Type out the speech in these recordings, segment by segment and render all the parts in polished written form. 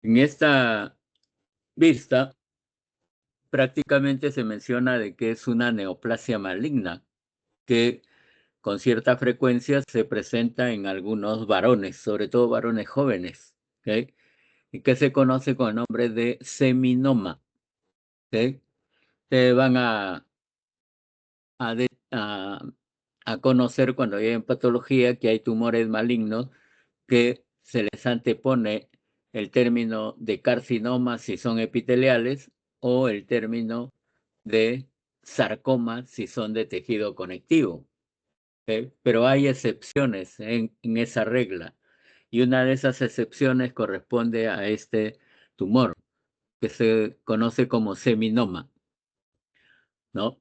En esta vista, prácticamente se menciona de que es una neoplasia maligna, que con cierta frecuencia se presenta en algunos varones, sobre todo varones jóvenes, ¿ok? Y que se conoce con el nombre de seminoma, ¿ok? Te van a, de- a conocer cuando hay en patología que hay tumores malignos que se les antepone el término de carcinoma si son epiteliales o el término de sarcoma si son de tejido conectivo. Pero hay excepciones en esa regla y una de esas excepciones corresponde a este tumor que se conoce como seminoma, ¿no?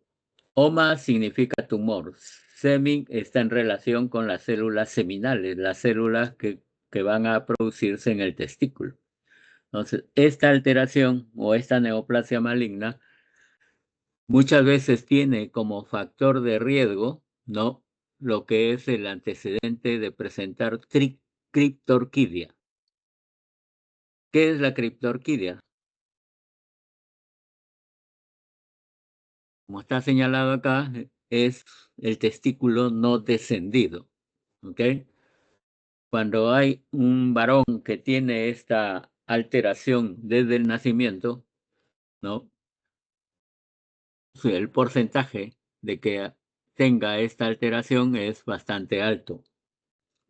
Oma significa tumor. Semin está en relación con las células seminales, las células que van a producirse en el testículo. Entonces, esta alteración o esta neoplasia maligna muchas veces tiene como factor de riesgo, ¿no? Lo que es el antecedente de presentar criptorquidia. ¿Qué es la criptorquidia? Como está señalado acá, es el testículo no descendido, ¿ok? Cuando hay un varón que tiene esta alteración desde el nacimiento, ¿no? Sí, el porcentaje de que tenga esta alteración es bastante alto,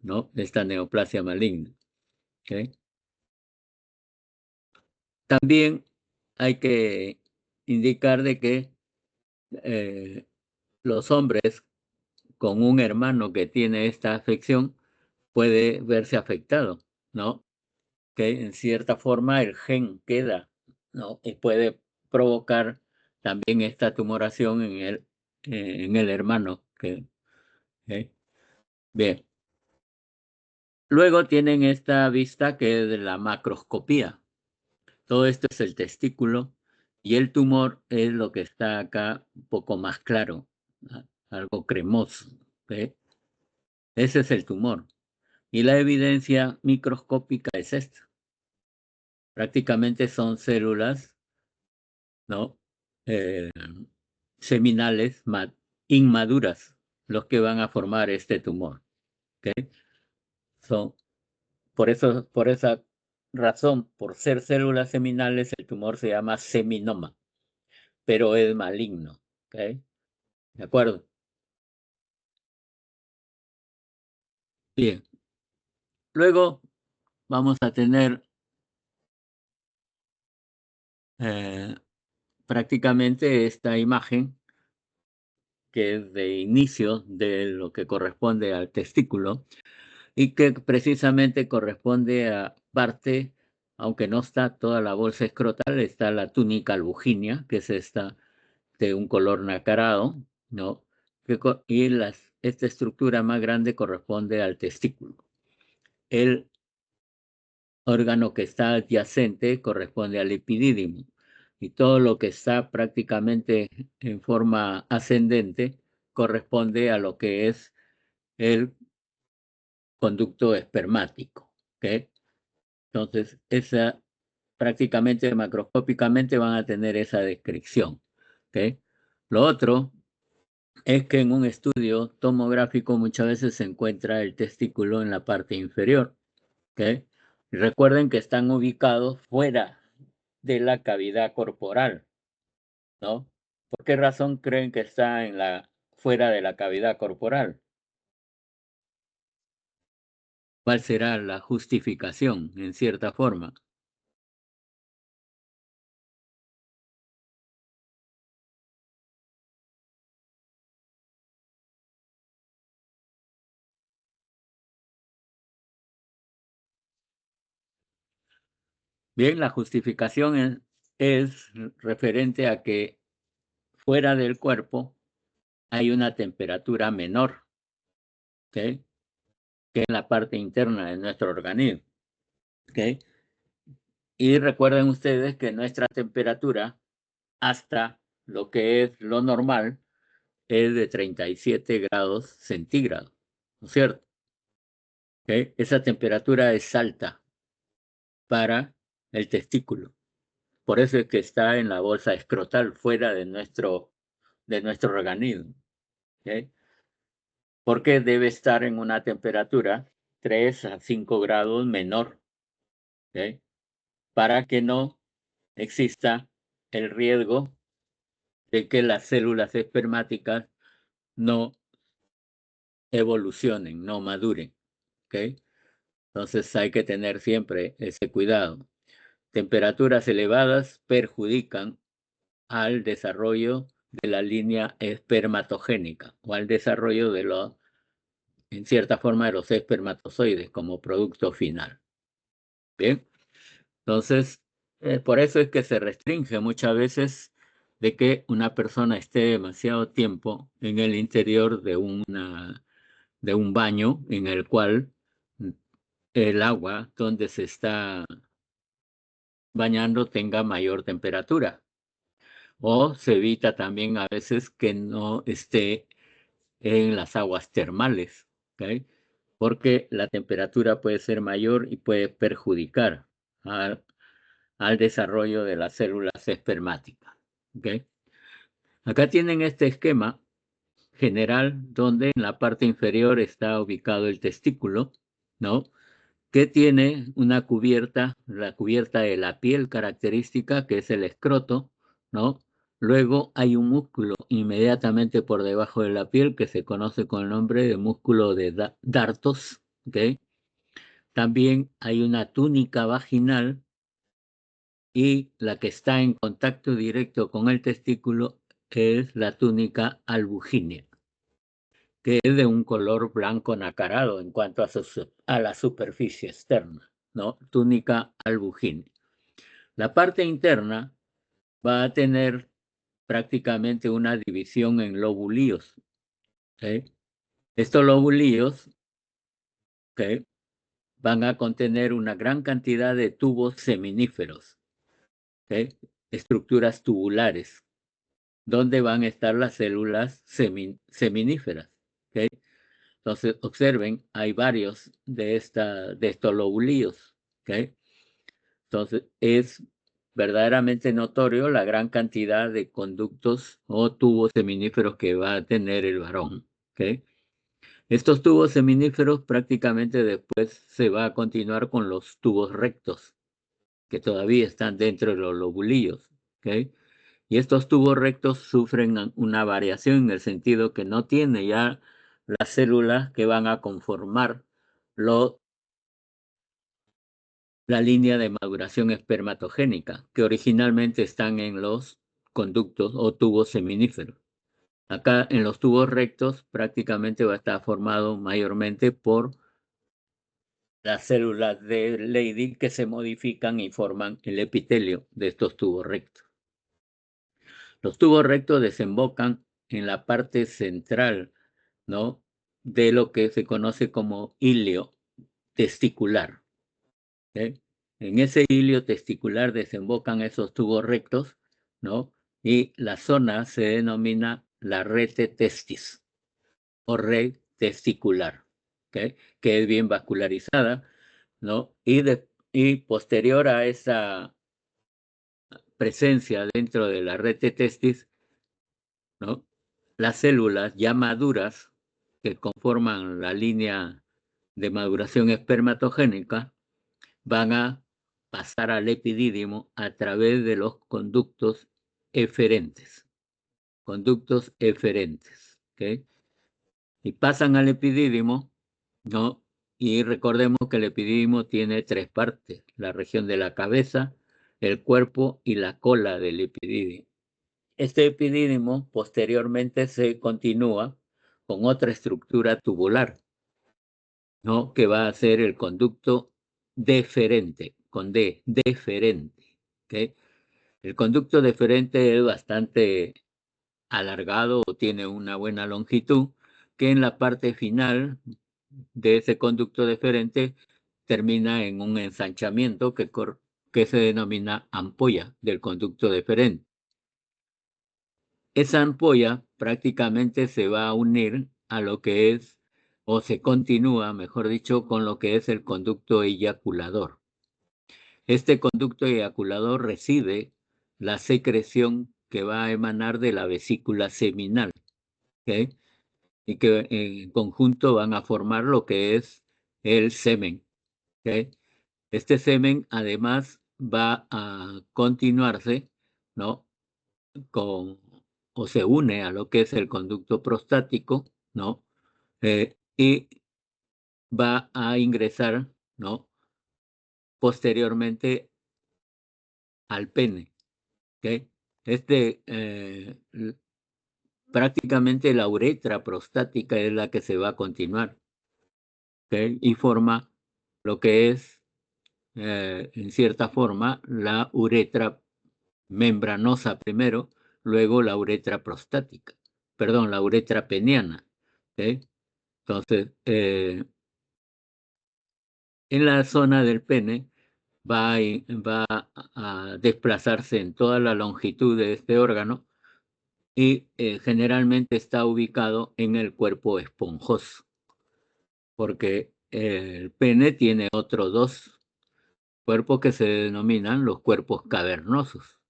¿no? Esta neoplasia maligna, ¿ok? También hay que indicar de que eh, los hombres con un hermano que tiene esta afección puede verse afectado, ¿no? Que en cierta forma el gen queda, ¿no? Y puede provocar también esta tumoración en el hermano. ¿Ok? Bien. Luego tienen esta vista que es de la macroscopía. Todo esto es el testículo y el tumor es lo que está acá un poco más claro, algo cremoso. ¿Ok? Ese es el tumor. Y la evidencia microscópica es esta. Prácticamente son células, ¿no? Eh, seminales inmaduras los que van a formar este tumor. ¿Ok? Son, por esa razón, por ser células seminales, el tumor se llama seminoma, pero es maligno. ¿Ok? ¿De acuerdo? Bien. Luego vamos a tener eh, prácticamente esta imagen que es de inicio de lo que corresponde al testículo y que precisamente corresponde a parte, aunque no está toda la bolsa escrotal, está la túnica albuginea, que es esta de un color nacarado, ¿no? Y esta estructura más grande corresponde al testículo. El órgano que está adyacente corresponde al epidídimo y todo lo que está prácticamente en forma ascendente corresponde a lo que es el conducto espermático. ¿Ok? Entonces, prácticamente macroscópicamente van a tener esa descripción. ¿Ok? Lo otro es que en un estudio tomográfico muchas veces se encuentra el testículo en la parte inferior. ¿Ok? Y recuerden que están ubicados fuera de la cavidad corporal, ¿no? ¿Por qué razón creen que está fuera de la cavidad corporal? ¿Cuál será la justificación, en cierta forma? Bien, la justificación es referente a que fuera del cuerpo hay una temperatura menor, ¿ok? Que en la parte interna de nuestro organismo, ¿ok? Y recuerden ustedes que nuestra temperatura hasta lo que es lo normal es de 37 grados centígrados, ¿no es cierto? ¿Ok? Esa temperatura es alta para el testículo. Por eso es que está en la bolsa escrotal, fuera de nuestro organismo. ¿Ok? Porque debe estar en una temperatura 3 a 5 grados menor, ¿ok? Para que no exista el riesgo de que las células espermáticas no evolucionen, no maduren. ¿Ok? Entonces hay que tener siempre ese cuidado. Temperaturas elevadas perjudican al desarrollo de la línea espermatogénica o al desarrollo en cierta forma, de los espermatozoides como producto final. Bien, entonces, por eso es que se restringe muchas veces de que una persona esté demasiado tiempo en el interior de un baño en el cual el agua donde se está bañando tenga mayor temperatura. O se evita también a veces que no esté en las aguas termales, ¿ok? Porque la temperatura puede ser mayor y puede perjudicar al desarrollo de las células espermáticas, ¿ok? Acá tienen este esquema general donde en la parte inferior está ubicado el testículo, ¿no? Que tiene una cubierta, la cubierta de la piel característica, que es el escroto, ¿no? Luego hay un músculo inmediatamente por debajo de la piel que se conoce con el nombre de músculo de Dartos, ¿ok? También hay una túnica vaginal y la que está en contacto directo con el testículo es la túnica albugínea, que es de un color blanco nacarado en cuanto a la superficie externa, ¿no? Túnica albugínea. La parte interna va a tener prácticamente una división en lobulíos, ¿ok? Estos lobulíos, ¿ok?, van a contener una gran cantidad de tubos seminíferos, ¿ok?, estructuras tubulares, donde van a estar las células seminíferas, ¿ok? Entonces, observen, hay varios de estos lobulíos, ¿ok? Entonces, es verdaderamente notorio la gran cantidad de conductos o tubos seminíferos que va a tener el varón, ¿ok? Estos tubos seminíferos prácticamente después se va a continuar con los tubos rectos, que todavía están dentro de los lobulillos, ¿ok? Y estos tubos rectos sufren una variación en el sentido que no tiene ya las células que van a conformar la línea de maduración espermatogénica, que originalmente están en los conductos o tubos seminíferos. Acá en los tubos rectos prácticamente va a estar formado mayormente por las células de Leydig que se modifican y forman el epitelio de estos tubos rectos. Los tubos rectos desembocan en la parte central, ¿no?, de lo que se conoce como hilio testicular, ¿ok? En ese hilio testicular desembocan esos tubos rectos, ¿no? Y la zona se denomina la rete testis o red testicular, ¿ok?, que es bien vascularizada, ¿no? Y posterior a esa presencia dentro de la rete testis, ¿no?, las células ya maduras que conforman la línea de maduración espermatogénica van a pasar al epidídimo a través de los conductos eferentes. Conductos eferentes, ¿ok? Y pasan al epidídimo, ¿no? Y recordemos que el epidídimo tiene tres partes: la región de la cabeza, el cuerpo y la cola del epidídimo. Este epidídimo posteriormente se continúa con otra estructura tubular, ¿no?, que va a ser el conducto deferente, con D, deferente, ¿ok? El conducto deferente es bastante alargado o tiene una buena longitud, que en la parte final de ese conducto deferente termina en un ensanchamiento que se denomina ampolla del conducto deferente. Esa ampolla prácticamente se va a unir a lo que es, o se continúa, mejor dicho, con lo que es el conducto eyaculador. este conducto eyaculador recibe la secreción que va a emanar de la vesícula seminal, ¿ok? Y que en conjunto van a formar lo que es el semen, ¿ok? Este semen además va a continuarse, ¿no? Con, o se une a lo que es el conducto prostático, ¿no? Y va a ingresar, ¿no? Posteriormente al pene, ¿ok? Este, prácticamente la uretra prostática es la que se va a continuar, ¿ok? Y forma lo que es, en cierta forma, la uretra membranosa primero, luego la uretra prostática, perdón, la uretra peniana, ¿ok? Entonces, en la zona del pene va a desplazarse en toda la longitud de este órgano y generalmente está ubicado en el cuerpo esponjoso, porque el pene tiene otros dos cuerpos que se denominan los cuerpos cavernosos.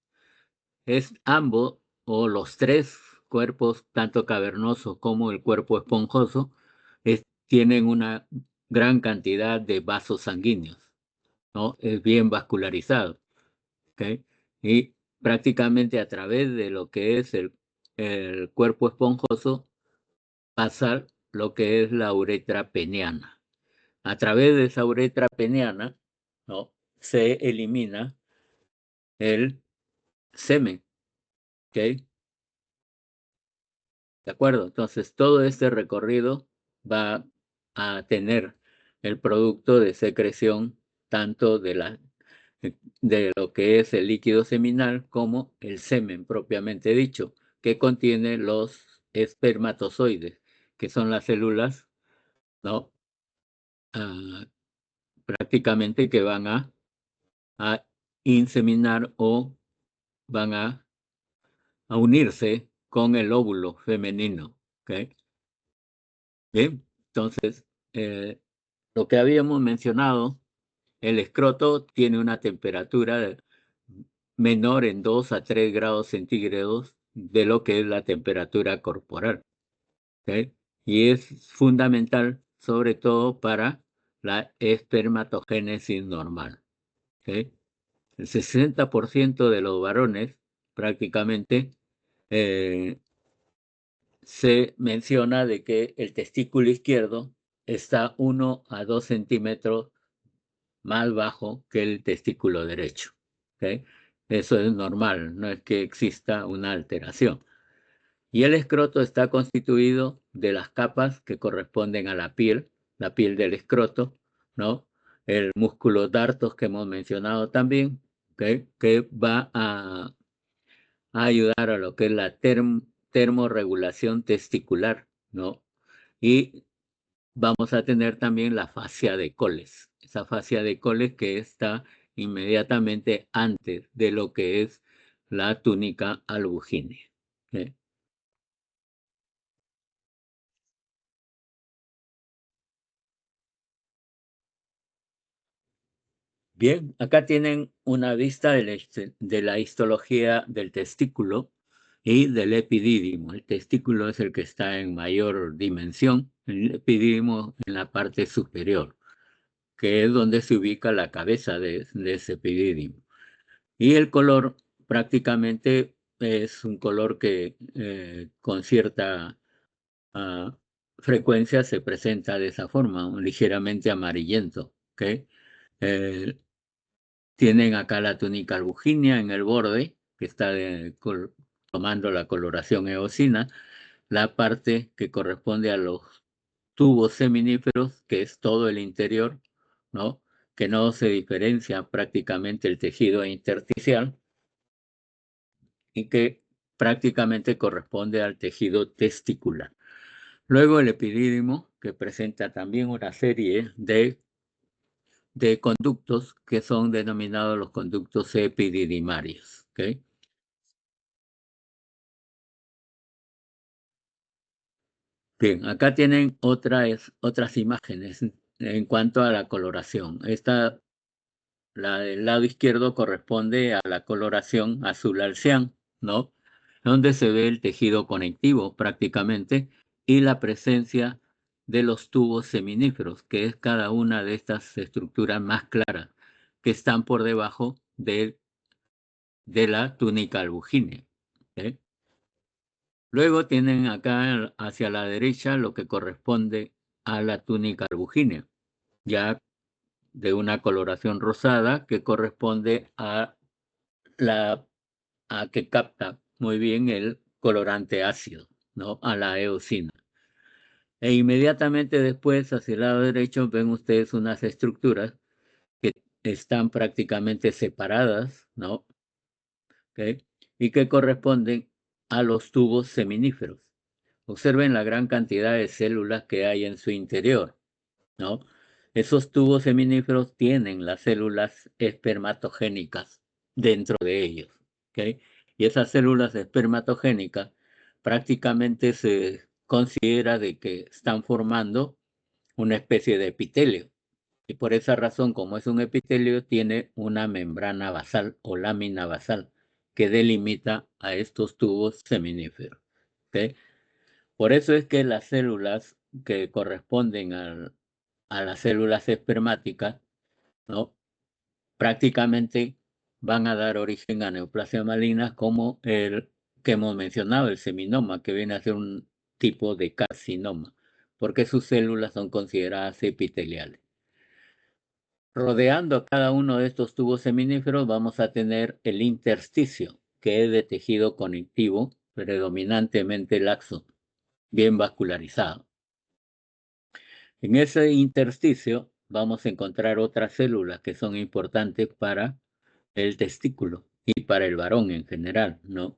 Es ambos o los tres cuerpos, tanto cavernoso como el cuerpo esponjoso, tienen una gran cantidad de vasos sanguíneos, ¿no? Es bien vascularizado, ¿ok? Y prácticamente a través de lo que es el cuerpo esponjoso pasa lo que es la uretra peniana. A través de esa uretra peniana, ¿no? Se elimina el semen, ¿ok? ¿De acuerdo? Entonces, todo este recorrido va a tener el producto de secreción tanto de lo que es el líquido seminal como el semen propiamente dicho, que contiene los espermatozoides, que son las células, ¿no? Ah, prácticamente que van a inseminar o van a unirse con el óvulo femenino, ¿ok? Bien, entonces, eh, lo que habíamos mencionado, el escroto tiene una temperatura menor en 2 a 3 grados centígrados de lo que es la temperatura corporal, ¿ok? Y es fundamental, sobre todo para la espermatogénesis normal, ¿ok? El 60% de los varones prácticamente eh, se menciona de que el testículo izquierdo está 1 a 2 centímetros más bajo que el testículo derecho, ¿ok? Eso es normal, no es que exista una alteración. Y el escroto está constituido de las capas que corresponden a la piel del escroto, ¿no? El músculo dartos que hemos mencionado también, ¿ok? Que va a ayudar a lo que es la termorregulación testicular, ¿no? Y vamos a tener también la fascia de Coles, esa fascia de Coles que está inmediatamente antes de lo que es la túnica albugínea, ¿ok? Bien, acá tienen una vista de la histología del testículo y del epidídimo. El testículo es el que está en mayor dimensión, el epidídimo en la parte superior, que es donde se ubica la cabeza de ese epidídimo. Y el color prácticamente es un color que con cierta ah, frecuencia se presenta de esa forma, un ligeramente amarillento, ¿ok? Eh, Tienen acá la túnica albugínea en el borde, que está tomando la coloración eosina, la parte que corresponde a los tubos seminíferos, que es todo el interior, ¿no? Que no se diferencia prácticamente el tejido intersticial y que prácticamente corresponde al tejido testicular. Luego el epidídimo, que presenta también una serie de conductos que son denominados los conductos epididimarios, ¿ok? Bien, acá tienen otras imágenes en cuanto a la coloración. Esta La del lado izquierdo corresponde a la coloración azul al cian, ¿no? Donde se ve el tejido conectivo prácticamente y la presencia de los tubos seminíferos, que es cada una de estas estructuras más claras que están por debajo de la túnica albugínea. ¿Okay? Luego tienen acá hacia la derecha lo que corresponde a la túnica albugínea, ya de una coloración rosada que corresponde a que capta muy bien el colorante ácido, ¿no? A la eosina. E inmediatamente después, hacia el lado derecho, ven ustedes unas estructuras que están prácticamente separadas, ¿no? ¿Okay? Y que corresponden a los tubos seminíferos. Observen la gran cantidad de células que hay en su interior, ¿no? Esos tubos seminíferos tienen las células espermatogénicas dentro de ellos, ¿ok? Y esas células espermatogénicas prácticamente se considera de que están formando una especie de epitelio. Y por esa razón, como es un epitelio, tiene una membrana basal o lámina basal que delimita a estos tubos seminíferos, ¿ok? Por eso es que las células que corresponden a las células espermáticas, ¿no? Prácticamente van a dar origen a neoplasias malignas como el que hemos mencionado, el seminoma, que viene a ser un tipo de carcinoma, porque sus células son consideradas epiteliales. Rodeando a cada uno de estos tubos seminíferos vamos a tener el intersticio, que es de tejido conectivo, predominantemente laxo, bien vascularizado. En ese intersticio vamos a encontrar otras células que son importantes para el testículo y para el varón en general, ¿no?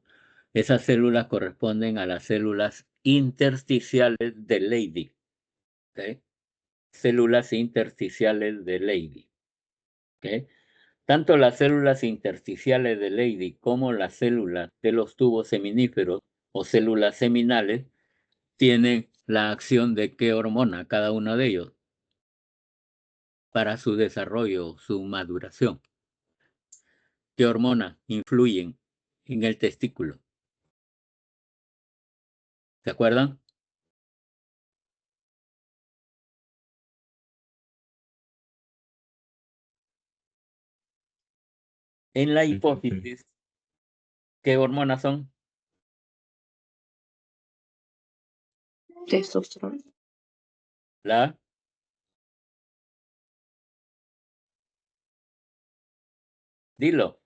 Esas células corresponden a las células intersticiales de Leydig, ¿ok? Células intersticiales de Leydig, ¿ok? Tanto las células intersticiales de Leydig como las células de los tubos seminíferos o células seminales tienen la acción de qué hormona cada uno de ellos para su desarrollo, su maduración. ¿Qué hormonas influyen en el testículo? ¿Se acuerdan? En la hipófisis, ¿qué hormonas son? Testosterona. La Dilo,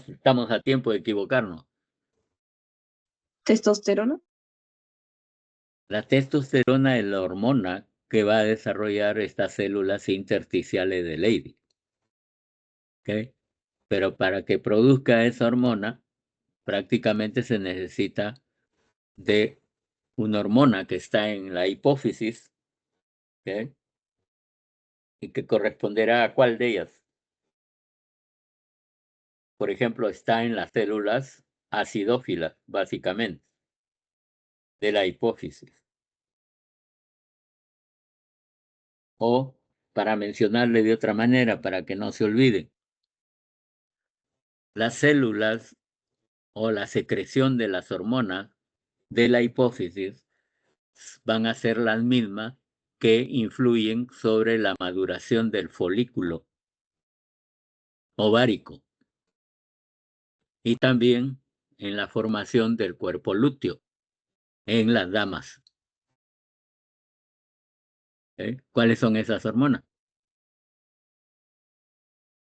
estamos a tiempo de equivocarnos. Testosterona. La testosterona es la hormona que va a desarrollar estas células intersticiales de Leydig, ¿ok? Pero para que produzca esa hormona, prácticamente se necesita de una hormona que está en la hipófisis, ¿ok? Y que corresponderá a cuál de ellas. Por ejemplo, está en las células acidófilas, básicamente, de la hipófisis. O, para mencionarle de otra manera, para que no se olvide, las células o la secreción de las hormonas de la hipófisis van a ser las mismas que influyen sobre la maduración del folículo ovárico y también en la formación del cuerpo lúteo en las damas. ¿Cuáles son esas hormonas?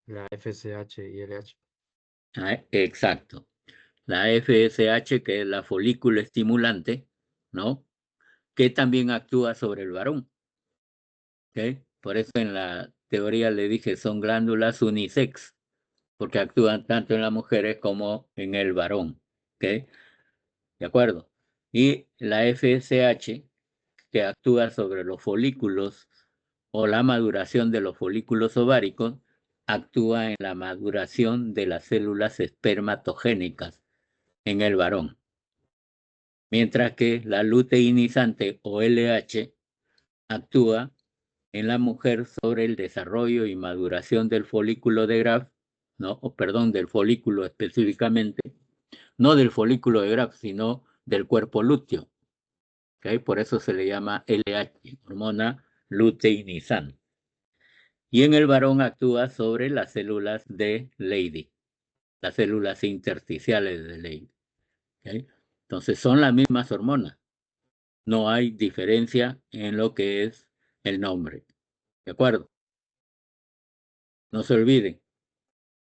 La FSH y LH. Exacto. La FSH, que es la folículo estimulante, ¿no? Que también actúa sobre el varón. ¿Okay? Por eso en la teoría le dije son glándulas unisex, porque actúan tanto en las mujeres como en el varón. ¿Okay? ¿De acuerdo? Y la FSH, que actúa sobre los folículos o la maduración de los folículos ováricos, actúa en la maduración de las células espermatogénicas en el varón. Mientras que la luteinizante o LH actúa en la mujer sobre el desarrollo y maduración del folículo de Graf, ¿no? Del folículo específicamente, no del folículo de Graf, sino del cuerpo lúteo. ¿Okay? Por eso se le llama LH, hormona luteinizante. Y en el varón actúa sobre las células de Leydig, las células intersticiales de Leydig. ¿Okay? Entonces son las mismas hormonas. No hay diferencia en lo que es el nombre. ¿De acuerdo? No se olviden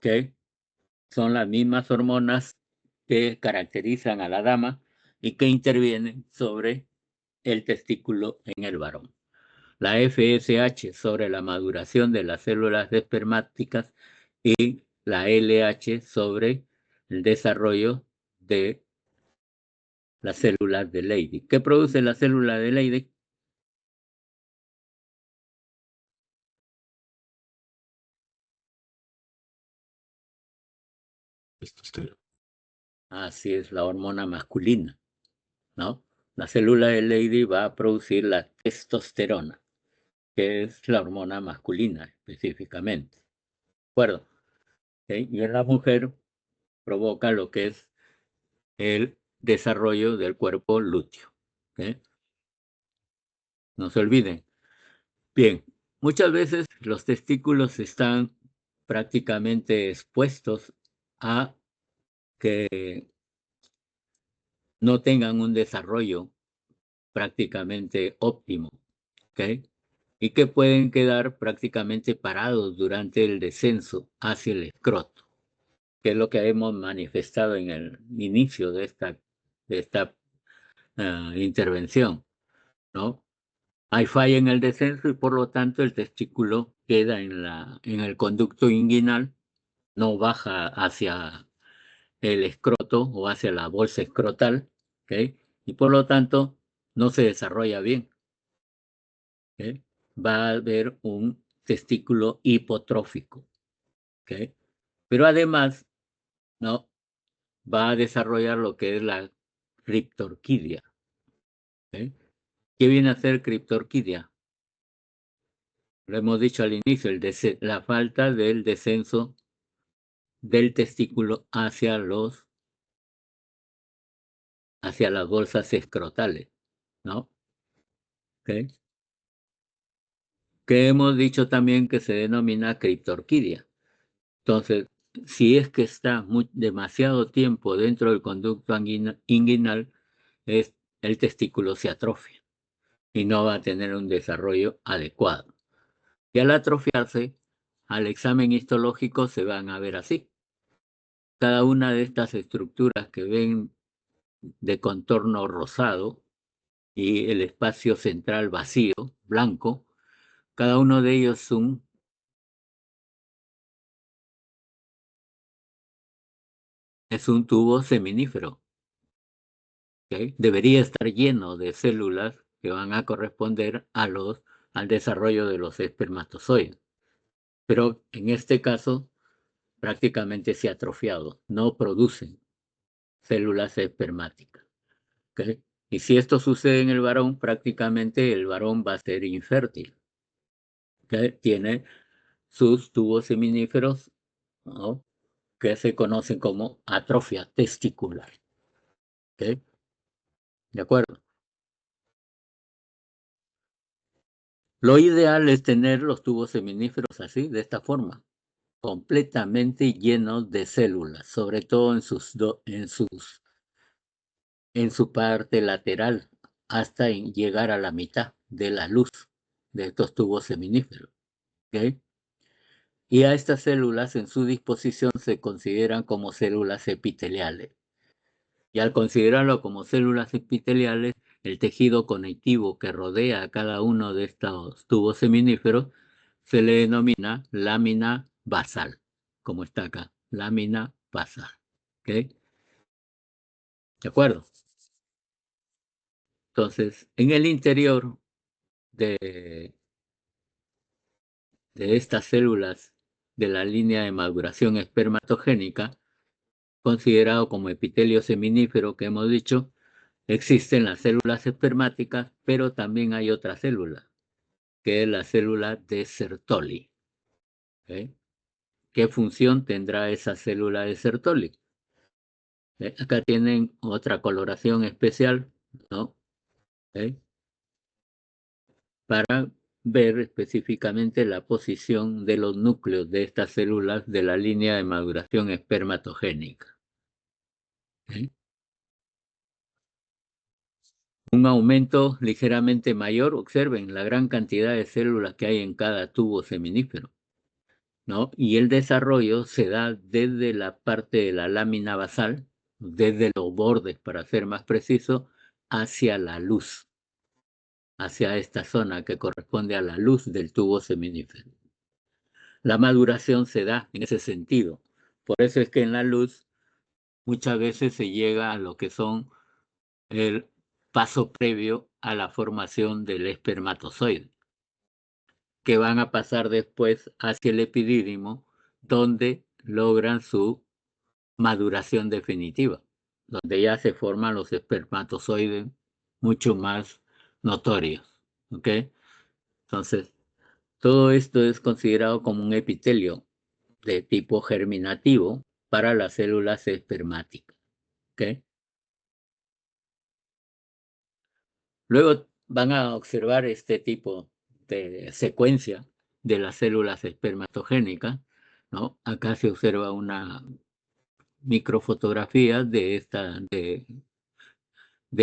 que son las mismas hormonas que caracterizan a la dama y que intervienen sobre el testículo en el varón. La FSH sobre la maduración de las células espermáticas y la LH sobre el desarrollo de las células de Leydig. ¿Qué produce la célula de Leydig? Testosterona. Así es, la hormona masculina, ¿no? La célula de Leydig va a producir la testosterona, que es la hormona masculina específicamente. ¿De acuerdo? ¿Okay? Y en la mujer provoca lo que es el desarrollo del cuerpo lúteo. ¿Okay? No se olviden. Bien, muchas veces los testículos están prácticamente expuestos a que no tengan un desarrollo prácticamente óptimo, ¿ok? Y que pueden quedar prácticamente parados durante el descenso hacia el escroto, que es lo que hemos manifestado en el inicio de esta intervención, ¿no? Hay falla en el descenso y por lo tanto el testículo queda en el conducto inguinal, no baja hacia el escroto o hacia la bolsa escrotal, ¿ok? Y por lo tanto no se desarrolla bien, ¿ok? Va a haber un testículo hipotrófico, ¿ok? Pero además, ¿no? Va a desarrollar lo que es la criptorquidia, ¿ok? ¿Qué viene a ser criptorquidia? Lo hemos dicho al inicio, la falta del descenso del testículo hacia las bolsas escrotales, ¿no? ¿Okay? Que hemos dicho también que se denomina criptorquidia. Entonces, si es que está demasiado tiempo dentro del conducto inguinal, el testículo se atrofia y no va a tener un desarrollo adecuado. Y al atrofiarse, al examen histológico se van a ver así. Cada una de estas estructuras que ven de contorno rosado y el espacio central vacío, blanco, cada uno de ellos es un tubo seminífero. ¿Okay? Debería estar lleno de células que van a corresponder al desarrollo de los espermatozoides. Pero en este caso, prácticamente se ha atrofiado, no producen células espermáticas. ¿Okay? Y si esto sucede en el varón, prácticamente el varón va a ser infértil. ¿Okay? Tiene sus tubos seminíferos, ¿no? Que se conocen como atrofia testicular. ¿Okay? ¿De acuerdo? Lo ideal es tener los tubos seminíferos así, de esta forma, completamente llenos de células, sobre todo en su parte lateral, hasta llegar a la mitad de la luz de estos tubos seminíferos. ¿Okay? Y a estas células en su disposición se consideran como células epiteliales. Y al considerarlo como células epiteliales, el tejido conectivo que rodea a cada uno de estos tubos seminíferos se le denomina lámina basal, como está acá, lámina basal. ¿Okay? ¿De acuerdo? Entonces, en el interior de estas células de la línea de maduración espermatogénica, considerado como epitelio seminífero que hemos dicho, existen las células espermáticas, pero también hay otras células que es la célula de Sertoli. ¿Ok? ¿Qué función tendrá esa célula de Sertoli? Acá tienen otra coloración especial, ¿no? ¿Ok? Para ver específicamente la posición de los núcleos de estas células de la línea de maduración espermatogénica. ¿Ok? Un aumento ligeramente mayor, observen la gran cantidad de células que hay en cada tubo seminífero, ¿no? Y el desarrollo se da desde la parte de la lámina basal, desde los bordes, para ser más preciso, hacia la luz, hacia esta zona que corresponde a la luz del tubo seminífero. La maduración se da en ese sentido. Por eso es que en la luz muchas veces se llega a lo que son el paso previo a la formación del espermatozoide, que van a pasar después hacia el epidídimo, donde logran su maduración definitiva, donde ya se forman los espermatozoides mucho más notorios. ¿Ok? Entonces, todo esto es considerado como un epitelio de tipo germinativo para las células espermáticas. ¿Ok? Luego van a observar este tipo de secuencia de las células espermatogénicas, ¿no? Acá se observa una microfotografía de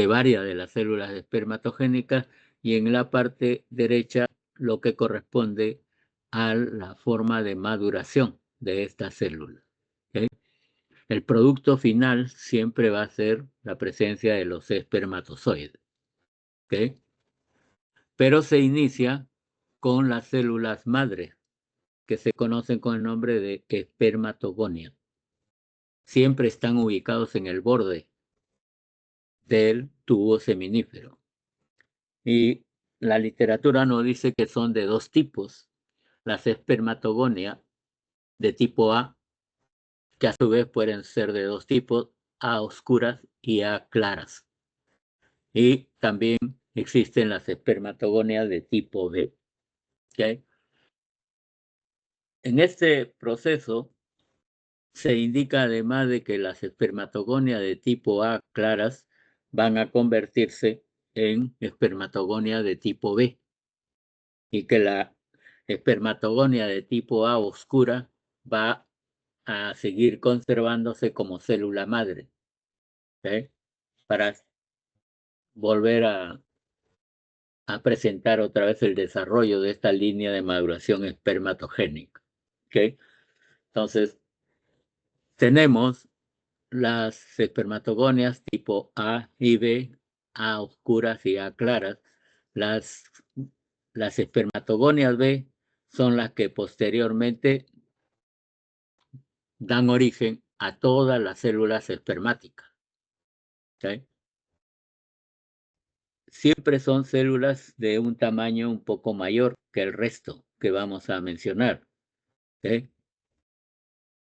varias de las células espermatogénicas y en la parte derecha lo que corresponde a la forma de maduración de estas células. ¿Ok? El producto final siempre va a ser la presencia de los espermatozoides. ¿Ok? Pero se inicia con las células madre, que se conocen con el nombre de espermatogonia. Siempre están ubicados en el borde del tubo seminífero. Y la literatura nos dice que son de dos tipos: las espermatogonia de tipo A, que a su vez pueden ser de dos tipos, A oscuras y A claras. Y también existen las espermatogonias de tipo B. ¿Okay? En este proceso se indica además de que las espermatogonias de tipo A claras van a convertirse en espermatogonias de tipo B y que la espermatogonia de tipo A oscura va a seguir conservándose como célula madre, ¿ok? Para volver a presentar otra vez el desarrollo de esta línea de maduración espermatogénica. ¿Ok? Entonces, tenemos las espermatogonias tipo A y B, A oscuras y A claras. Las, las espermatogonias B son las que posteriormente dan origen a todas las células espermáticas. ¿Okay? Siempre son células de un tamaño un poco mayor que el resto que vamos a mencionar. ¿Okay?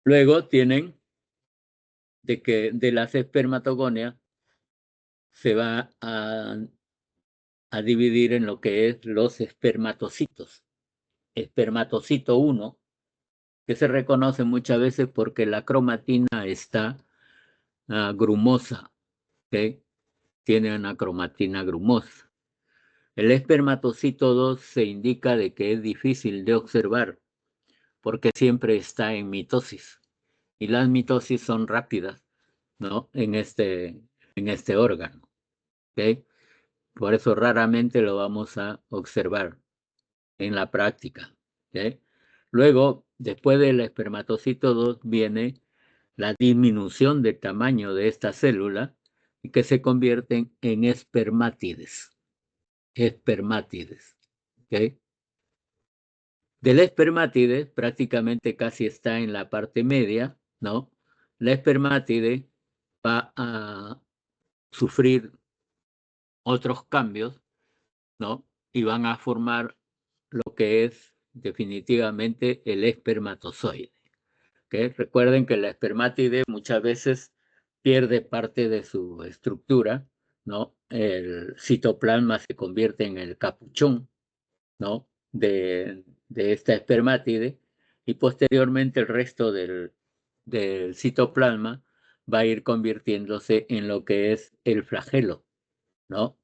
Luego tienen de que de las espermatogonias se va a dividir en lo que es los espermatocitos. Espermatocito 1, que se reconoce muchas veces porque la cromatina está grumosa, ¿okay? Tiene una cromatina grumosa. El espermatocito 2 se indica de que es difícil de observar porque siempre está en mitosis y las mitosis son rápidas, ¿no? En este órgano, ¿okay? Por eso raramente lo vamos a observar en la práctica, ¿okay? Luego, después del espermatocito 2 viene la disminución del tamaño de esta célula y que se convierten en espermátides. Espermátides, ¿ok? Del espermátide prácticamente casi está en la parte media, ¿no? La espermátide va a sufrir otros cambios, ¿no? Y van a formar lo que es definitivamente el espermatozoide. ¿Okay? Recuerden que la espermátide muchas veces pierde parte de su estructura, ¿no? El citoplasma se convierte en el capuchón, ¿no? de esta espermátide, y posteriormente el resto del citoplasma va a ir convirtiéndose en lo que es el flagelo, ¿no?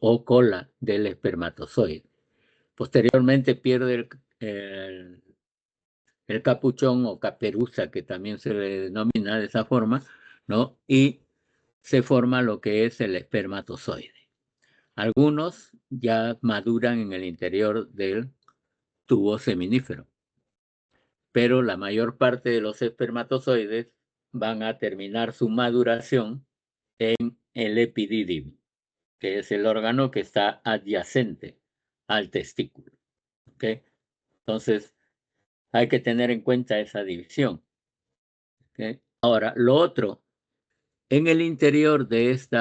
O cola del espermatozoide. Posteriormente pierde el capuchón o caperuza, que también se le denomina de esa forma, ¿no? Y se forma lo que es el espermatozoide. Algunos ya maduran en el interior del tubo seminífero, pero la mayor parte de los espermatozoides van a terminar su maduración en el epididio, que es el órgano que está adyacente al testículo. ¿Okay? Entonces, hay que tener en cuenta esa división. ¿Okay? Ahora, lo otro, en el interior de este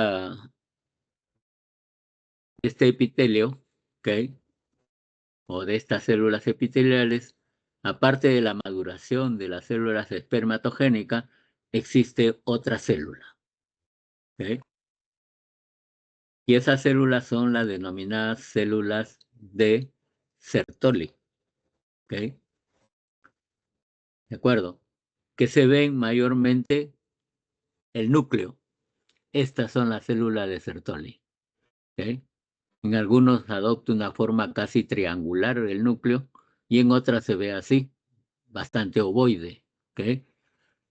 epitelio, ¿okay? O de estas células epiteliales, aparte de la maduración de las células espermatogénicas, existe otra célula. ¿Okay? Y esas células son las denominadas células de Sertoli. ¿Okay? ¿De acuerdo? Que se ven mayormente el núcleo. Estas son las células de Sertoli. ¿Okay? En algunos adopta una forma casi triangular del núcleo y en otras se ve así, bastante ovoide. ¿Okay?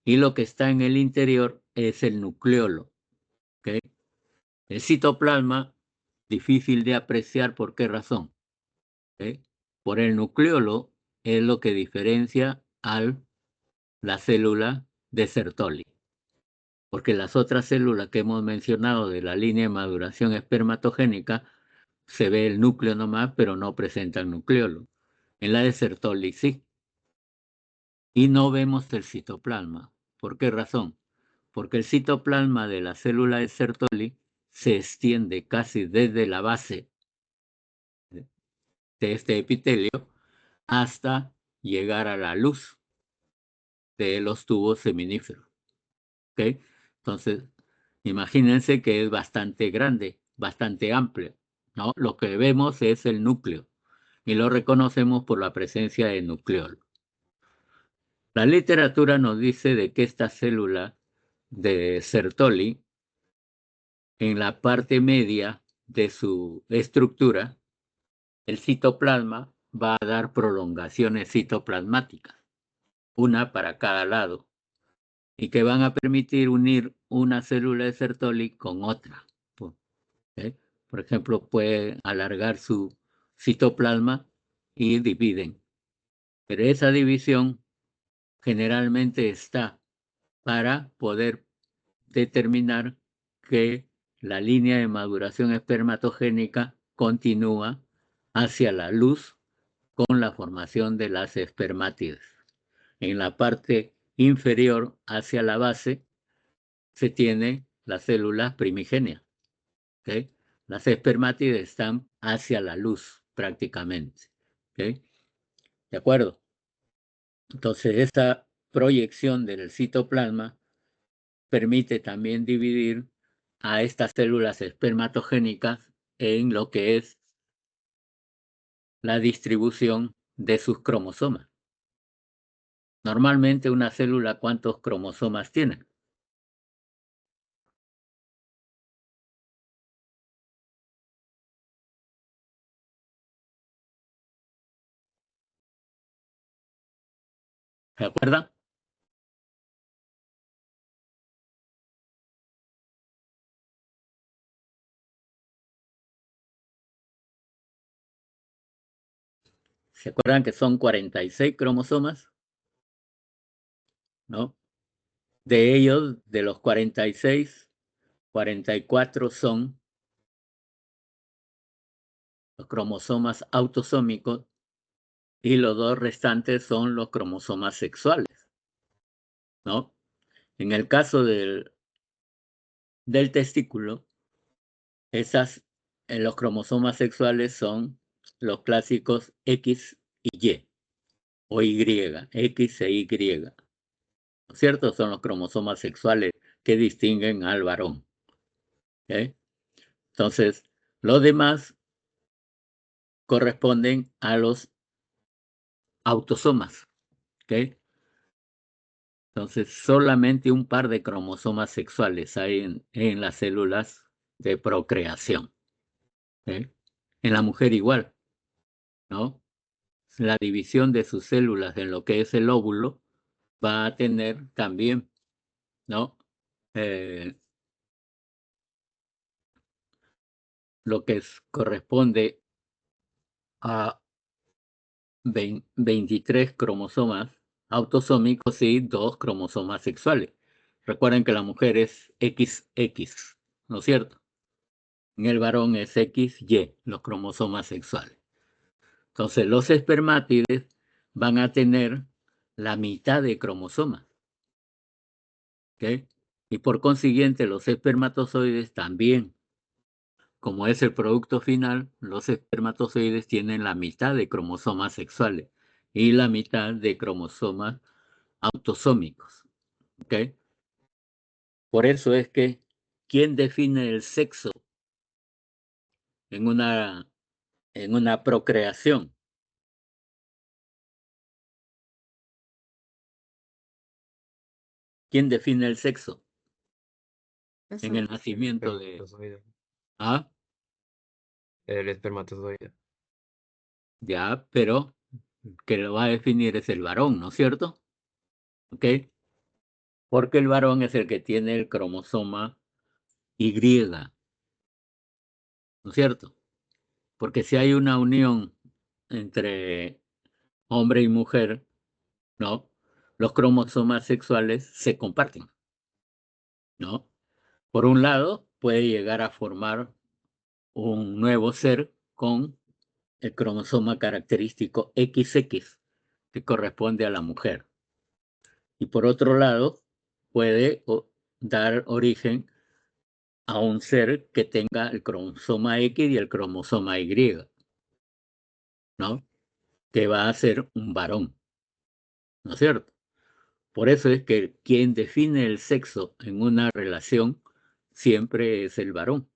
Y lo que está en el interior es el nucleolo. ¿Okay? El citoplasma, difícil de apreciar, ¿por qué razón? ¿Okay? Por el nucleolo es lo que diferencia a la célula de Sertoli. Porque las otras células que hemos mencionado de la línea de maduración espermatogénica, se ve el núcleo nomás, pero no presenta el nucleolo. En la de Sertoli sí. Y no vemos el citoplasma. ¿Por qué razón? Porque el citoplasma de la célula de Sertoli se extiende casi desde la base de este epitelio hasta llegar a la luz de los tubos seminíferos. ¿Okay? Entonces, imagínense que es bastante grande, bastante amplio, ¿no? Lo que vemos es el núcleo y lo reconocemos por la presencia de nucleolo. La literatura nos dice de que esta célula de Sertoli, en la parte media de su estructura, el citoplasma va a dar prolongaciones citoplasmáticas, una para cada lado, y que van a permitir unir una célula de Sertoli con otra. ¿Okay? Por ejemplo, puede alargar su citoplasma y dividen. Pero esa división generalmente está para poder determinar que la línea de maduración espermatogénica continúa hacia la luz con la formación de las espermátides. En la parte inferior, hacia la base, se tiene la célula primigenia. ¿Okay? Las espermátides están hacia la luz prácticamente. ¿Okay? ¿De acuerdo? Entonces, esta proyección del citoplasma permite también dividir a estas células espermatogénicas en lo que es la distribución de sus cromosomas. Normalmente una célula, ¿cuántos cromosomas tiene? ¿Se acuerdan? ¿Se acuerdan que son 46 cromosomas? ¿No? De ellos, de los 46, 44 son los cromosomas autosómicos y los dos restantes son los cromosomas sexuales, ¿no? En el caso del testículo, los cromosomas sexuales son los clásicos X y Y, o Y, X e Y, ¿no es cierto? Son los cromosomas sexuales que distinguen al varón. ¿Okay? Entonces, los demás corresponden a los autosomas, ¿ok? Entonces, solamente un par de cromosomas sexuales hay en las células de procreación, ¿ok? En la mujer igual, ¿no? La división de sus células en lo que es el óvulo va a tener también, ¿no? Eh, lo que corresponde a 23 cromosomas autosómicos y 2 cromosomas sexuales. Recuerden que la mujer es XX, ¿no es cierto? En el varón es XY, los cromosomas sexuales. Entonces, los espermátides van a tener la mitad de cromosomas, ¿ok? Y por consiguiente, los espermatozoides también. Como es el producto final, los espermatozoides tienen la mitad de cromosomas sexuales y la mitad de cromosomas autosómicos, ¿ok? Por eso es que, ¿quién define el sexo en una procreación? ¿Quién define el sexo en Eso, el nacimiento de... espermatozoide. Ah, El espermatozoide. ya, pero que lo va a definir es el varón, ¿no es cierto? ¿Ok? Porque el varón es el que tiene el cromosoma Y, ¿no es cierto? Porque si hay una unión entre hombre y mujer, ¿no? Los cromosomas sexuales se comparten, ¿no? Por un lado, puede llegar a formar un nuevo ser con el cromosoma característico XX, que corresponde a la mujer. Y por otro lado, puede dar origen a un ser que tenga el cromosoma X y el cromosoma Y, ¿no? Que va a ser un varón, ¿no es cierto? Por eso es que quien define el sexo en una relación siempre es el varón,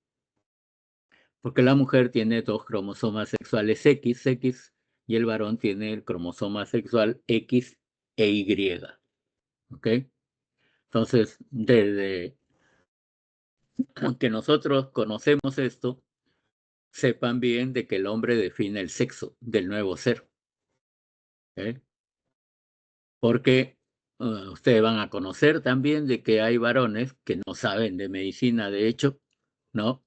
porque la mujer tiene dos cromosomas sexuales XX y el varón tiene el cromosoma sexual X e Y, ¿ok? Entonces, desde que nosotros conocemos esto, sepan bien de que el hombre define el sexo del nuevo ser, ¿ok? Porque ustedes van a conocer también de que hay varones que no saben de medicina, de hecho, ¿no?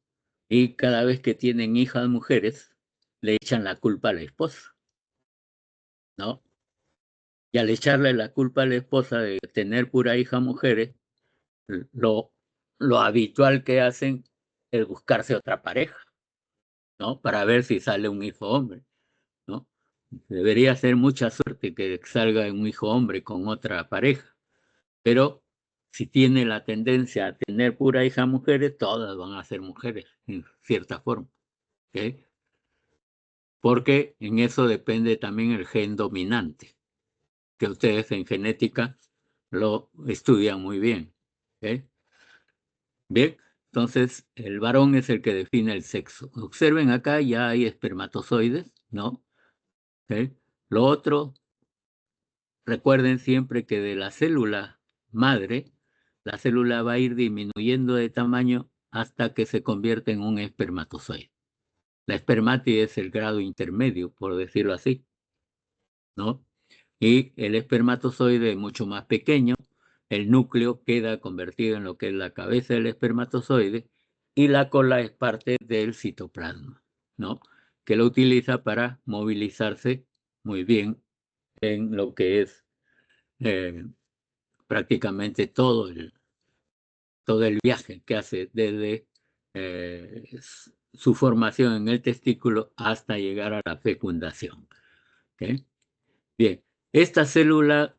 Y cada vez que tienen hijas mujeres, le echan la culpa a la esposa, ¿no? Y al echarle la culpa a la esposa de tener pura hija mujeres, lo, lo habitual que hacen es buscarse otra pareja, ¿no? Para ver si sale un hijo hombre, ¿no? Debería ser mucha suerte que salga un hijo hombre con otra pareja. Pero si tiene la tendencia a tener pura hija mujeres, todas van a ser mujeres, en cierta forma, ¿ok? Porque en eso depende también el gen dominante, que ustedes en genética lo estudian muy bien, ¿ok? Bien, entonces el varón es el que define el sexo. Observen acá, ya hay espermatozoides, ¿no? ¿Ok? Lo otro, recuerden siempre que de la célula madre, la célula va a ir disminuyendo de tamaño hasta que se convierte en un espermatozoide. La espermátide es el grado intermedio, por decirlo así, ¿no? Y el espermatozoide es mucho más pequeño, el núcleo queda convertido en lo que es la cabeza del espermatozoide y la cola es parte del citoplasma, ¿no? Que lo utiliza para movilizarse muy bien en lo que es eh, prácticamente todo el viaje que hace desde su formación en el testículo hasta llegar a la fecundación. ¿Ok? Bien, esta célula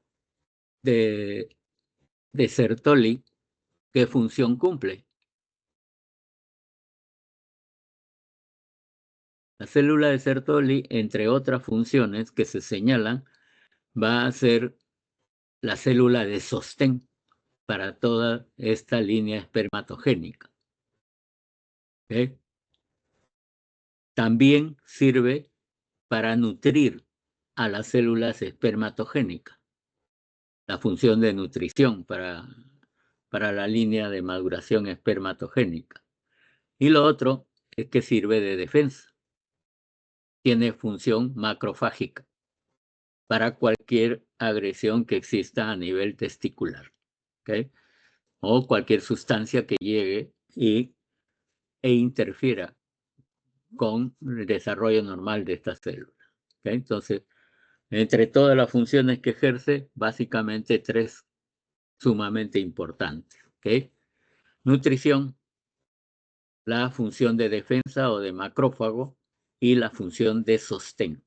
de, de Sertoli, ¿qué función cumple? La célula de Sertoli, entre otras funciones que se señalan, va a ser la célula de sostén para toda esta línea espermatogénica. ¿Ok? También sirve para nutrir a las células espermatogénicas, la función de nutrición para la línea de maduración espermatogénica. Y lo otro es que sirve de defensa. Tiene función macrofágica para cualquier agresión que exista a nivel testicular, ¿okay? O cualquier sustancia que llegue e interfiera con el desarrollo normal de estas células, ¿okay? Entonces, entre todas las funciones que ejerce, básicamente tres sumamente importantes, ¿okay? Nutrición, la función de defensa o de macrófago y la función de sostén,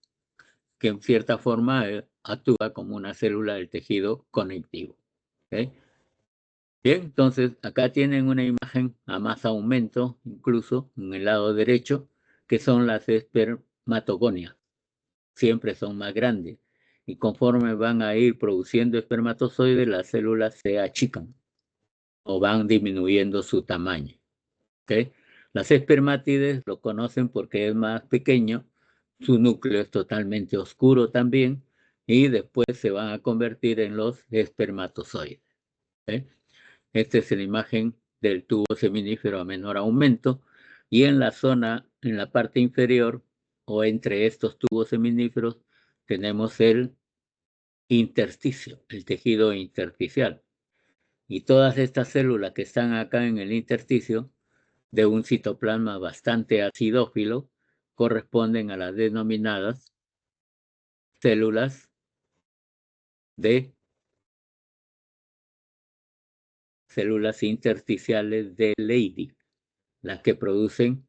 que en cierta forma actúa como una célula del tejido conectivo, ¿okay? Bien, entonces acá tienen una imagen a más aumento, incluso en el lado derecho, que son las espermatogonias. Siempre son más grandes y conforme van a ir produciendo espermatozoides, las células se achican o van disminuyendo su tamaño, ¿okay? Las espermátides lo conocen porque es más pequeño, su núcleo es totalmente oscuro también y después se van a convertir en los espermatozoides, ¿okay? Esta es la imagen del tubo seminífero a menor aumento y en la zona, en la parte inferior o entre estos tubos seminíferos tenemos el intersticio, el tejido intersticial. Y todas estas células que están acá en el intersticio de un citoplasma bastante acidófilo corresponden a las denominadas células de células intersticiales de Leydig, las que producen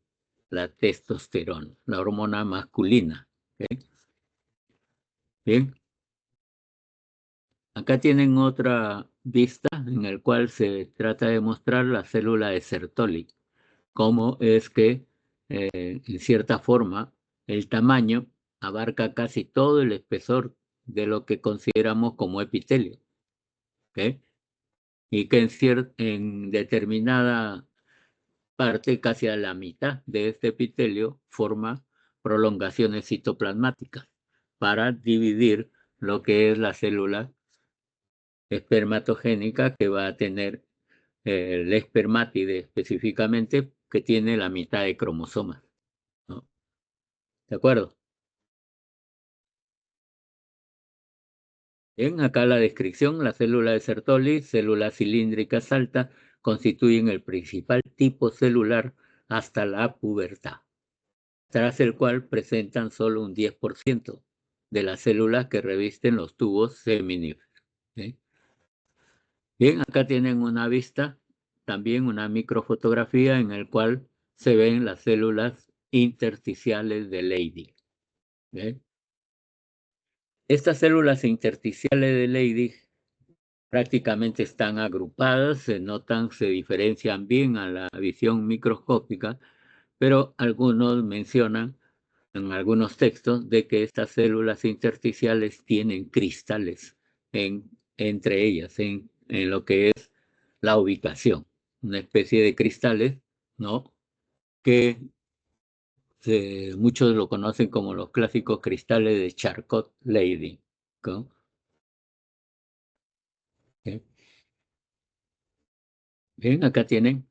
la testosterona, la hormona masculina, ¿okay? Bien, acá tienen otra vista en la cual se trata de mostrar la célula de Sertoli, cómo es que en cierta forma el tamaño abarca casi todo el espesor de lo que consideramos como epitelio, ¿okay? Y que en determinada parte, casi a la mitad de este epitelio, forma prolongaciones citoplasmáticas para dividir lo que es la célula espermatogénica que va a tener el espermátide específicamente, que tiene la mitad de cromosomas, ¿no? ¿De acuerdo? Bien, acá la descripción, la célula de Sertoli, células cilíndricas altas, constituyen el principal tipo celular hasta la pubertad, tras el cual presentan solo un 10% de las células que revisten los tubos seminíferos, ¿sí? Bien, acá tienen una vista, también una microfotografía en el cual se ven las células intersticiales de Leydig, ¿sí? Estas células intersticiales de Leydig prácticamente están agrupadas, se notan, se diferencian bien a la visión microscópica, pero algunos mencionan en algunos textos de que estas células intersticiales tienen cristales entre ellas, en lo que es la ubicación, una especie de cristales, ¿no? Que muchos lo conocen como los clásicos cristales de Charcot-Leydig, ¿no? ¿Sí? Bien, acá tienen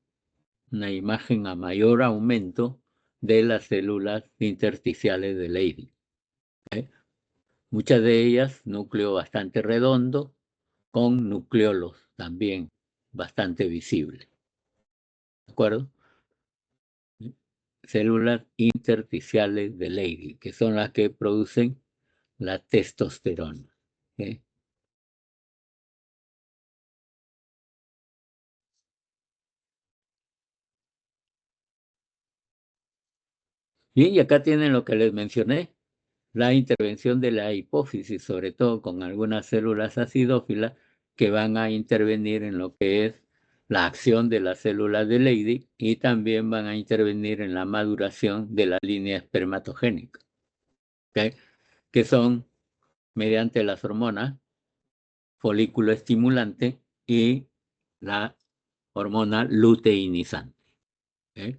una imagen a mayor aumento de las células intersticiales de Leydig, ¿eh? Muchas de ellas núcleo bastante redondo, con nucleolos también bastante visibles, ¿de acuerdo? Células intersticiales de Leydig, que son las que producen la testosterona, ¿eh? Bien, y acá tienen lo que les mencioné, la intervención de la hipófisis, sobre todo con algunas células acidófilas que van a intervenir en lo que es la acción de las células de Leydig y también van a intervenir en la maduración de la línea espermatogénica, ¿okay? Que son mediante las hormonas folículo estimulante y la hormona luteinizante, ¿okay?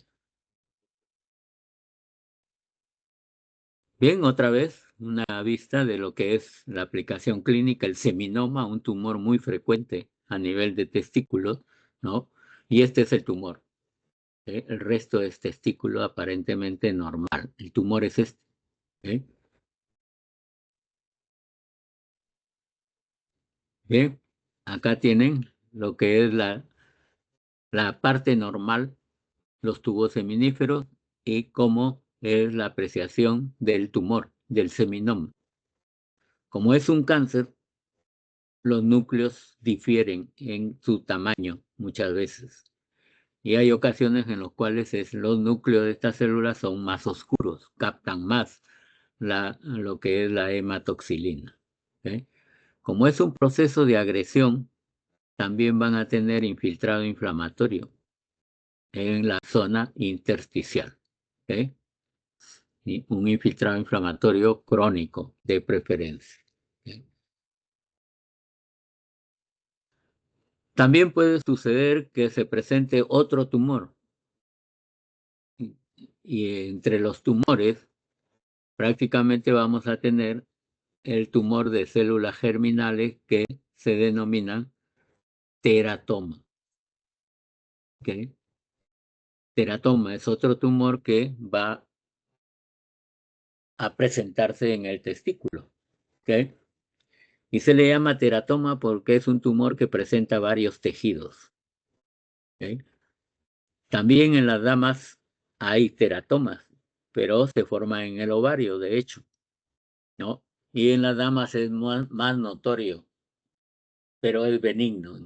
Bien, otra vez, una vista de lo que es la aplicación clínica, el seminoma, un tumor muy frecuente a nivel de testículos, ¿no? Y este es el tumor. El resto es testículo aparentemente normal. El tumor es este. ¿Eh? Bien, acá tienen lo que es la parte normal, los tubos seminíferos y cómo es la apreciación del tumor, del seminoma. Como es un cáncer, los núcleos difieren en su tamaño muchas veces. Y hay ocasiones en las cuales los núcleos de estas células son más oscuros, captan más lo que es la hematoxilina. ¿Ok? Como es un proceso de agresión, también van a tener infiltrado inflamatorio en la zona intersticial. ¿Ok? Y un infiltrado inflamatorio crónico de preferencia. ¿Ok? También puede suceder que se presente otro tumor. Y entre los tumores, prácticamente vamos a tener el tumor de células germinales que se denominan teratoma. ¿Ok? Teratoma es otro tumor que va a presentarse en el testículo. ¿Ok? Y se le llama teratoma porque es un tumor que presenta varios tejidos. ¿Ok? También en las damas hay teratomas, pero se forman en el ovario, de hecho, ¿no? Y en las damas es más notorio, pero es benigno.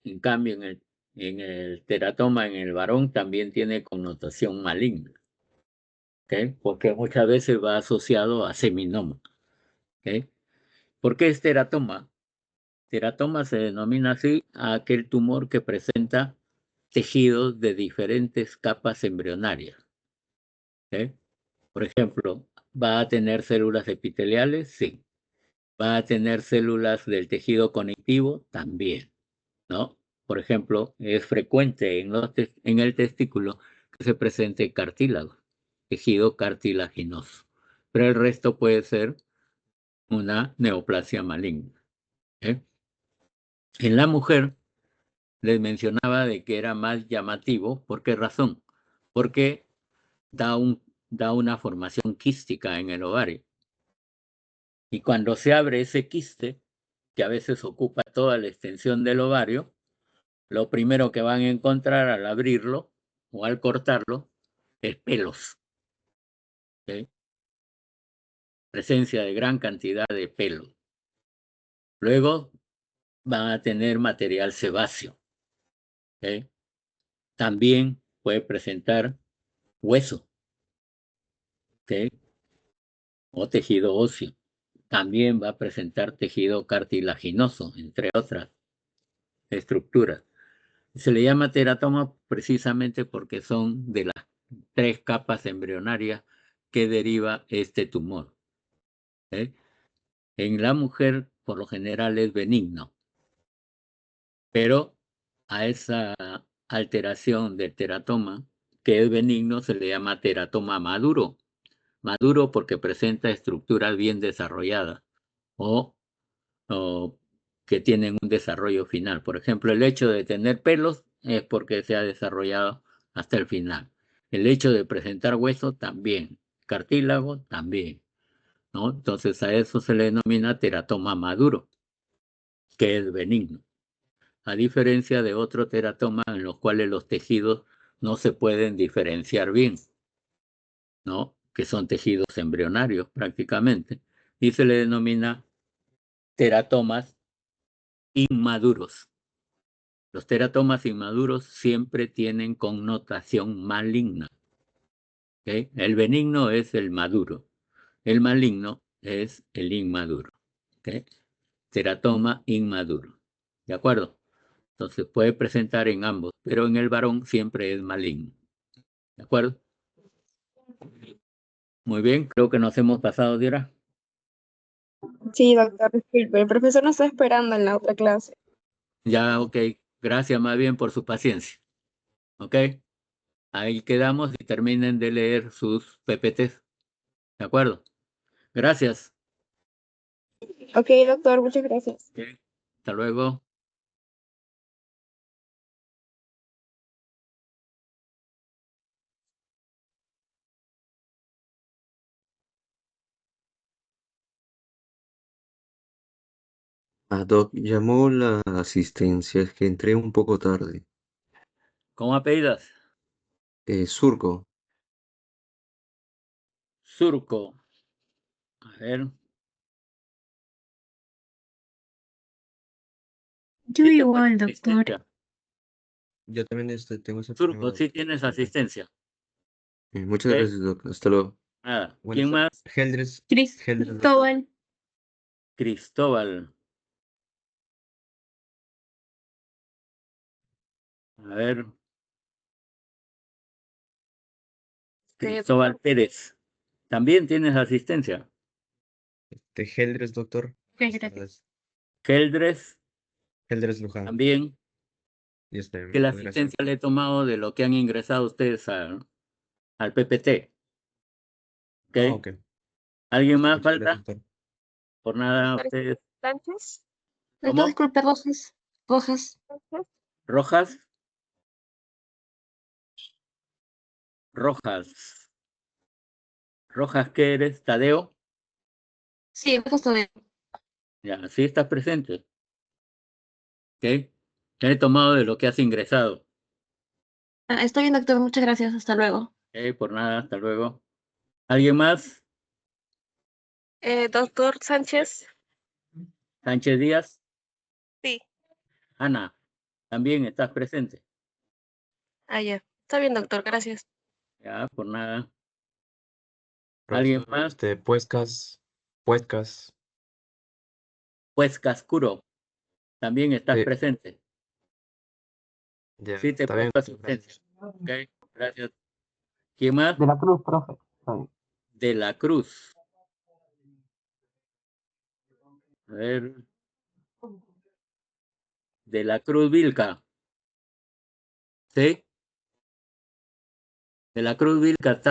En cambio, en el teratoma, en el varón, también tiene connotación maligna, ¿ok? Porque muchas veces va asociado a seminoma, ¿ok? ¿Por qué es teratoma? Teratoma se denomina así a aquel tumor que presenta tejidos de diferentes capas embrionarias, ¿ok? Por ejemplo, ¿va a tener células epiteliales? Sí. ¿Va a tener células del tejido conectivo? También, ¿no? Por ejemplo, es frecuente en el testículo que se presente cartílago, tejido cartilaginoso, pero el resto puede ser una neoplasia maligna. ¿Eh? En la mujer les mencionaba de que era más llamativo. ¿Por qué razón? Porque da, da una formación quística en el ovario. Y cuando se abre ese quiste, que a veces ocupa toda la extensión del ovario, lo primero que van a encontrar al abrirlo o al cortarlo es pelos. ¿Ok? Presencia de gran cantidad de pelo. Luego van a tener material sebáceo. ¿Ok? También puede presentar hueso, ¿ok? O tejido óseo. También va a presentar tejido cartilaginoso, entre otras estructuras. Se le llama teratoma precisamente porque son de las 3 capas embrionarias que deriva este tumor. ¿Eh? En la mujer, por lo general, es benigno, pero a esa alteración del teratoma, que es benigno, se le llama teratoma maduro. Maduro porque presenta estructuras bien desarrolladas o, o que tienen un desarrollo final. Por ejemplo, el hecho de tener pelos es porque se ha desarrollado hasta el final. El hecho de presentar hueso también, cartílago también, ¿no? Entonces a eso se le denomina teratoma maduro, que es benigno, a diferencia de otro teratoma en los cuales los tejidos no se pueden diferenciar bien, ¿no? Que son tejidos embrionarios prácticamente, y se le denomina teratomas inmaduros. Los teratomas inmaduros siempre tienen connotación maligna. ¿Ok? El benigno es el maduro, el maligno es el inmaduro. ¿Ok? Teratoma inmaduro. ¿De acuerdo? Entonces puede presentar en ambos, pero en el varón siempre es maligno. ¿De acuerdo? Muy bien, creo que nos hemos pasado, Diora. Sí, doctor, disculpe, el profesor nos está esperando en la otra clase. Ya, ok. Gracias más bien por su paciencia. ¿Ok? Ahí quedamos y terminen de leer sus PPTs. ¿De acuerdo? Gracias. Ok, doctor, muchas gracias. Ok, hasta luego. Doc, llamó la asistencia, es que entré un poco tarde. ¿Cómo apellidas? Surco, Surco. A ver. Yo Sí te igual, cuento doctor. asistencia. yo también tengo ese Surco, problema. sí tienes asistencia. Muchas Ok, gracias, Doc. Hasta luego. nada. Buenas ¿Quién más? tardes. Geldres, doctor. Cristóbal. Cristóbal. A ver. Cristóbal Pérez. ¿También tienes asistencia? Geldres, doctor. Ok, Buenas gracias. tardes. Geldres, Geldres Luján. también. Que la Muchas gracias. asistencia le he tomado de lo que han ingresado ustedes al PPT. ¿Ok? Ok. ¿Alguien más Muchas gracias, falta? doctor. Por nada, Doctor ustedes. Sánchez. ¿Cómo? Doctor, disculpe, Rojas. Rojas. ¿Rojas? Rojas. ¿Rojas qué eres? ¿Tadeo? Sí, Rojas todavía. Ya, sí estás presente. ¿Ok? Te he tomado de lo que has ingresado. Estoy bien, doctor. Muchas gracias. Hasta luego. ¿Ok? Por nada, hasta luego. ¿Alguien más? Doctor Sánchez. ¿Sánchez Díaz? Sí. Ana, también estás presente. Ah, ya. Está bien, doctor, gracias. Ya, por nada. ¿Alguien más? Puescas. Puescas. Pues Cascuro, también estás Sí, presente. ya, Sí, te está bien. presto asistencia. Ok, gracias. ¿Quién más? De la Cruz, profe. Está bien. De la Cruz. A ver. De la Cruz Vilca. ¿Sí? De la Cruz Vilca, ¿estás